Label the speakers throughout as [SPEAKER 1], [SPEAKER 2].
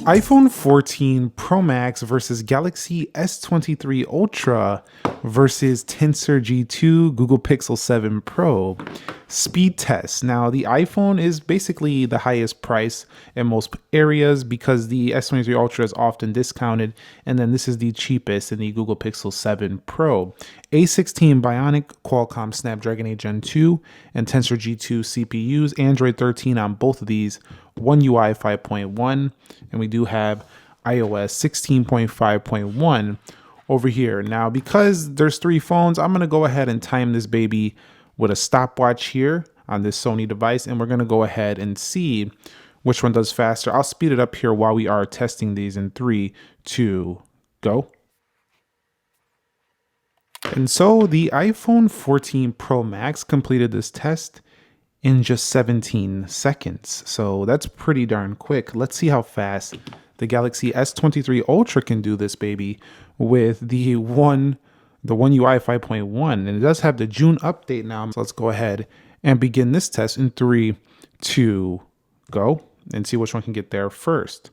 [SPEAKER 1] iPhone 14 Pro Max versus Galaxy S23 Ultra versus Tensor G2 Google Pixel 7 Pro. Speed test. Now, the iPhone is basically the highest price in most areas because the S23 Ultra is often discounted, and then this is the cheapest in the Google Pixel 7 Pro. A16 Bionic, Qualcomm Snapdragon 8 Gen 2, and Tensor G2 CPUs, Android 13 on both of these, One UI 5.1, and we do have iOS 16.5.1 over here. Now, because there's three phones, I'm going to go ahead and time this baby with a stopwatch here on this Sony device, and we're going to go ahead and see which one does faster. I'll speed it up here while we are testing these in 3, 2, go. And so the iPhone 14 Pro Max completed this test in just 17 seconds. So that's pretty darn quick. Let's see how fast the Galaxy S23 Ultra can do this baby with the One UI 5.1. And it does have the June update now. So let's go ahead and begin this test in 3, 2, go, and see which one can get there first.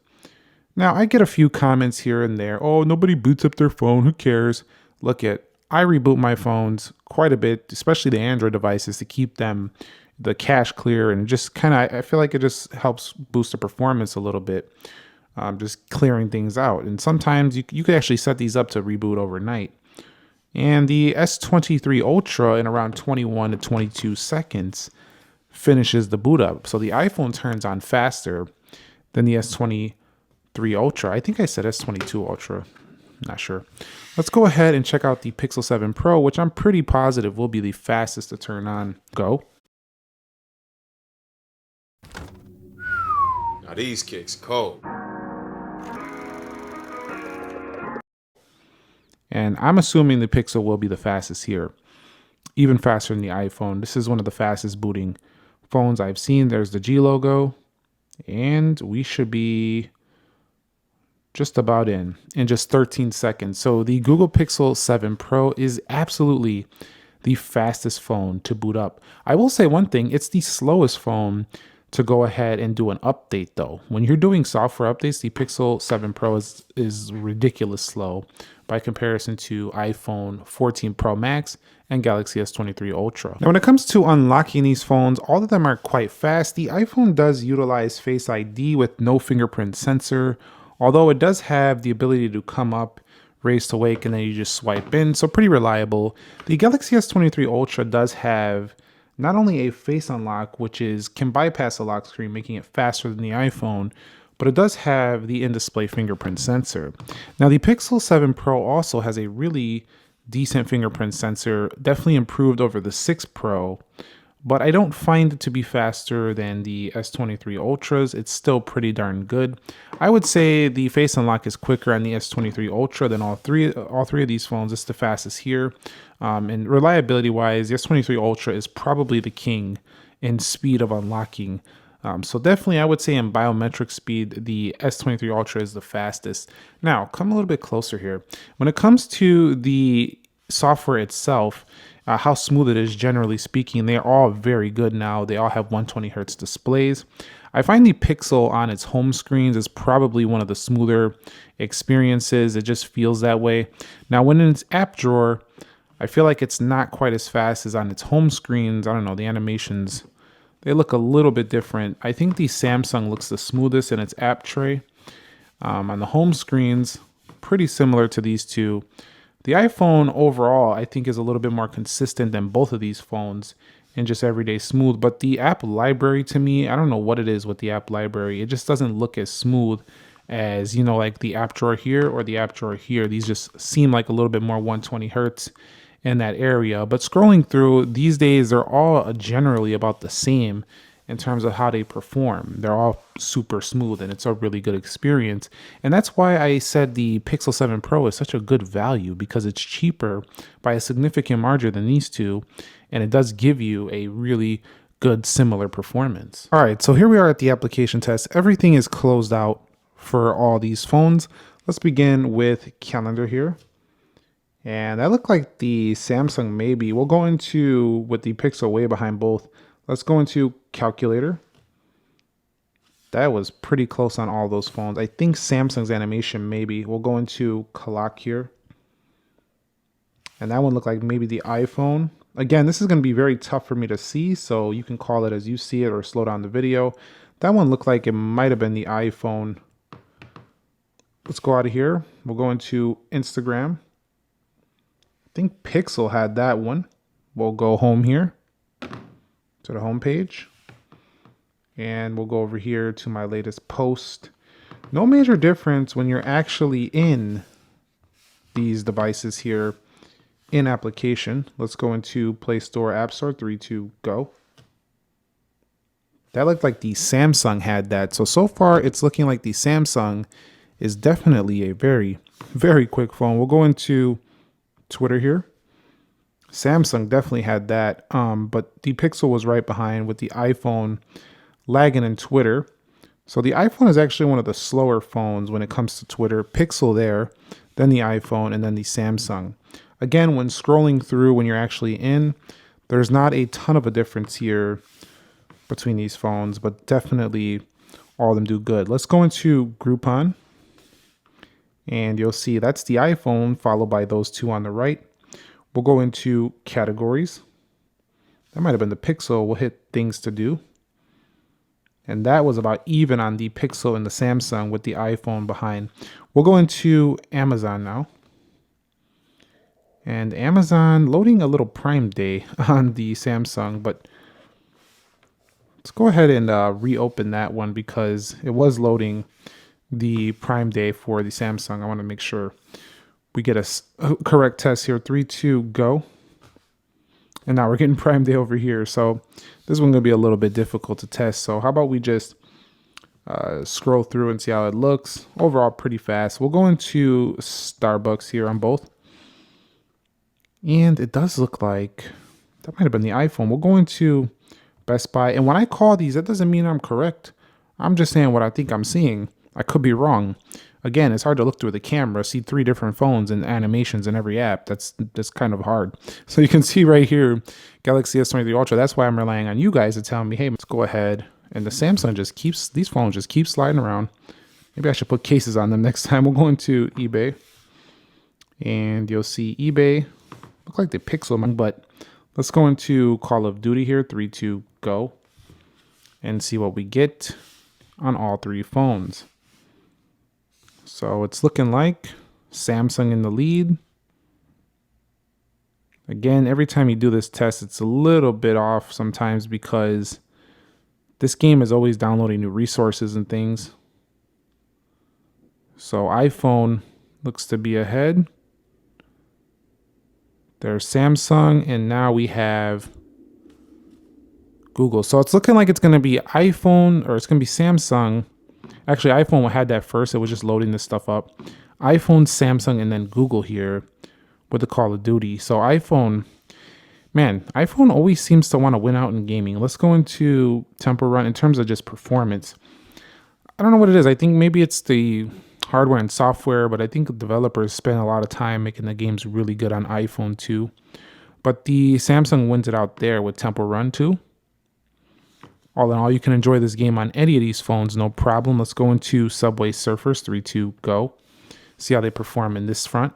[SPEAKER 1] Now, I get a few comments here and there. Oh, nobody boots up their phone. Who cares? Look at, I reboot my phones quite a bit, especially the Android devices, to keep them the cache clear, and just kind of, I feel like it just helps boost the performance a little bit, just clearing things out. And sometimes you could actually set these up to reboot overnight. And the S23 Ultra in around 21 to 22 seconds finishes the boot up. So the iPhone turns on faster than the S23 Ultra. I think I said S22 Ultra. Not sure. Let's go ahead and check out the Pixel 7 Pro, which I'm pretty positive will be the fastest to turn on. Go.
[SPEAKER 2] Now these kicks cold.
[SPEAKER 1] And I'm assuming the Pixel will be the fastest here, even faster than the iPhone. This is one of the fastest booting phones I've seen. There's the G logo, and we should be just about in just 13 seconds. So the Google Pixel 7 Pro is absolutely the fastest phone to boot up. I will say one thing, it's the slowest phone to go ahead and do an update though. When you're doing software updates, the Pixel 7 Pro is ridiculous slow by comparison to iPhone 14 Pro Max and Galaxy S23 Ultra. Now, when it comes to unlocking these phones, all of them are quite fast. The iPhone does utilize Face ID with no fingerprint sensor, although it does have the ability to come up, raise to wake, and then you just swipe in, so pretty reliable. The Galaxy S23 Ultra does have not only a face unlock, which can bypass a lock screen, making it faster than the iPhone, but it does have the in-display fingerprint sensor. Now, the Pixel 7 Pro also has a really decent fingerprint sensor, definitely improved over the 6 Pro, but I don't find it to be faster than the S23 Ultras. It's still pretty darn good. I would say the face unlock is quicker on the S23 Ultra than all three of these phones. It's the fastest here. And reliability wise, the S23 Ultra is probably the king in speed of unlocking. So definitely I would say in biometric speed, the S23 Ultra is the fastest. Now, come a little bit closer here. When it comes to the software itself, how smooth it is, generally speaking, they're all very good now. They all have 120 hertz displays. I find the Pixel on its home screens is probably one of the smoother experiences. It just feels that way. Now, when in its app drawer, I feel like it's not quite as fast as on its home screens. I don't know, the animations, they look a little bit different. I think the Samsung looks the smoothest in its app tray. On the home screens, pretty similar to these two. The iPhone overall, I think, is a little bit more consistent than both of these phones and just everyday smooth. But the app library, to me, I don't know what it is with the app library. It just doesn't look as smooth as, you know, like the app drawer here or the app drawer here. These just seem like a little bit more 120 hertz in that area. But scrolling through these days, they're all generally about the same in terms of how they perform. They're all super smooth and it's a really good experience. And that's why I said the Pixel 7 Pro is such a good value, because it's cheaper by a significant margin than these two. And it does give you a really good similar performance. All right, so here we are at the application test. Everything is closed out for all these phones. Let's begin with calendar here. And that looked like the Samsung maybe. We'll go into with the Pixel way behind both. Let's go into calculator. That was pretty close on all those phones. I think Samsung's animation maybe. We'll go into clock here. And that one looked like maybe the iPhone. Again, this is going to be very tough for me to see, so you can call it as you see it or slow down the video. That one looked like it might have been the iPhone. Let's go out of here. We'll go into Instagram. I think Pixel had that one. We'll go home here to the home page. And we'll go over here to my latest post. No major difference when you're actually in these devices here in application. Let's go into Play Store, App Store, 3, 2, go. That looked like the Samsung had that. So far it's looking like the Samsung is definitely a very, very quick phone. We'll go into Twitter here. Samsung definitely had that, but the Pixel was right behind with the iPhone lagging in Twitter. So the iPhone is actually one of the slower phones when it comes to Twitter. Pixel there, then the iPhone, and then the Samsung. Again, when scrolling through, when you're actually in, there's not a ton of a difference here between these phones, but definitely all of them do good. Let's go into Groupon, and you'll see that's the iPhone followed by those two on the right. We'll go into categories. That might have been the Pixel. We'll hit things to do. And that was about even on the Pixel and the Samsung with the iPhone behind. We'll go into Amazon now. And Amazon loading a little Prime Day on the Samsung, but let's go ahead and reopen that one because it was loading the Prime Day for the Samsung. I want to make sure we get a correct test here. 3, 2, go. And now we're getting Prime Day over here. So this one's going to be a little bit difficult to test. So how about we just scroll through and see how it looks. Overall, pretty fast. We'll go into Starbucks here on both. And it does look like that might have been the iPhone. We'll go into Best Buy. And when I call these, that doesn't mean I'm correct. I'm just saying what I think I'm seeing. I could be wrong. Again, it's hard to look through the camera, see 3 different phones and animations in every app. That's kind of hard. So you can see right here, Galaxy S23 Ultra. That's why I'm relying on you guys to tell me, hey, let's go ahead. And the Samsung these phones just keep sliding around. Maybe I should put cases on them next time. We'll go into eBay. And you'll see eBay. Look like the Pixel, but let's go into Call of Duty here. 3, 2, go. And see what we get on all 3 phones. So it's looking like Samsung in the lead. Again, every time you do this test, it's a little bit off sometimes because this game is always downloading new resources and things. So iPhone looks to be ahead. There's Samsung, and now we have Google. So it's looking like it's going to be iPhone, or it's going to be Samsung. Actually, iPhone had that first. It was just loading this stuff up. iPhone, Samsung, and then Google here with the Call of Duty. So iPhone, man, iPhone always seems to want to win out in gaming. Let's go into Temple Run in terms of just performance. I don't know what it is. I think maybe it's the hardware and software, but I think developers spend a lot of time making the games really good on iPhone too. But the Samsung wins it out there with Temple Run too. All in all, you can enjoy this game on any of these phones, no problem. Let's go into Subway Surfers, 3, 2, go. See how they perform in this front.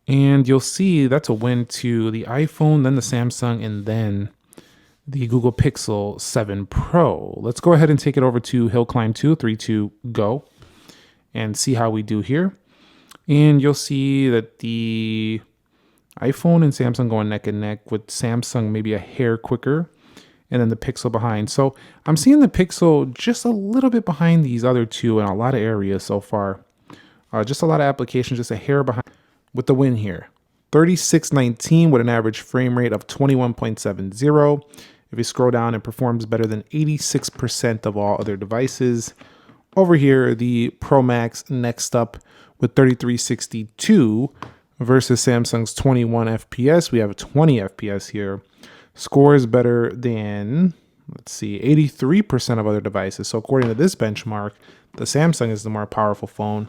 [SPEAKER 1] And you'll see that's a win to the iPhone, then the Samsung, and then the Google Pixel 7 Pro. Let's go ahead and take it over to Hill Climb 2, 3, 2, go. And see how we do here. And you'll see that the iPhone and Samsung going neck and neck, with Samsung maybe a hair quicker, and then the Pixel behind. So I'm seeing the Pixel just a little bit behind these other two in a lot of areas so far. Just a lot of applications, just a hair behind with the win here. 3619 with an average frame rate of 21.70. If you scroll down, it performs better than 86% of all other devices. Over here, the Pro Max next up with 3362 versus Samsung's 21 FPS. We have 20 FPS here. Score is better than, let's see, 83% of other devices. So according to this benchmark, the Samsung is the more powerful phone.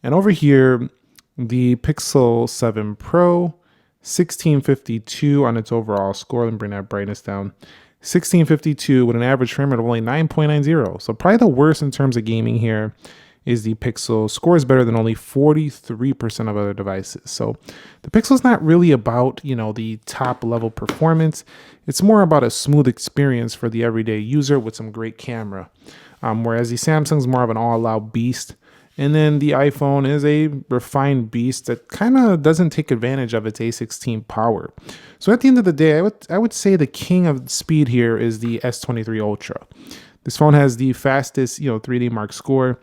[SPEAKER 1] And over here, the Pixel 7 Pro, 1652 on its overall score. Let me bring that brightness down. 1652 with an average frame rate of only 9.90. So probably the worst in terms of gaming here is the Pixel. Scores better than only 43% of other devices. So the Pixel's not really about, the top level performance. It's more about a smooth experience for the everyday user with some great camera. Whereas the Samsung's more of an all-out beast. And then the iPhone is a refined beast that kind of doesn't take advantage of its A16 power. So at the end of the day, I would say the king of speed here is the S23 Ultra. This phone has the fastest, 3D Mark score.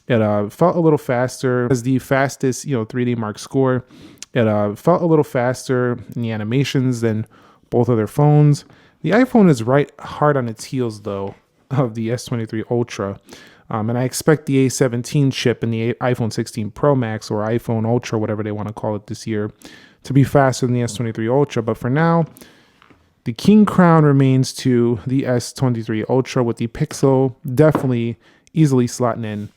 [SPEAKER 1] It felt a little faster as the fastest, 3D Mark score. It felt a little faster in the animations than both other phones. The iPhone is right hard on its heels, though, of the S23 Ultra. And I expect the A17 chip in the iPhone 16 Pro Max or iPhone Ultra, whatever they want to call it this year, to be faster than the S23 Ultra. But for now, the king crown remains to the S23 Ultra, with the Pixel definitely easily slotting in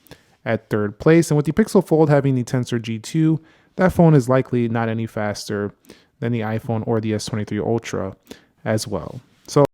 [SPEAKER 1] at third place. And with the Pixel Fold having the Tensor G2, that phone is likely not any faster than the iPhone or the S23 Ultra as well. So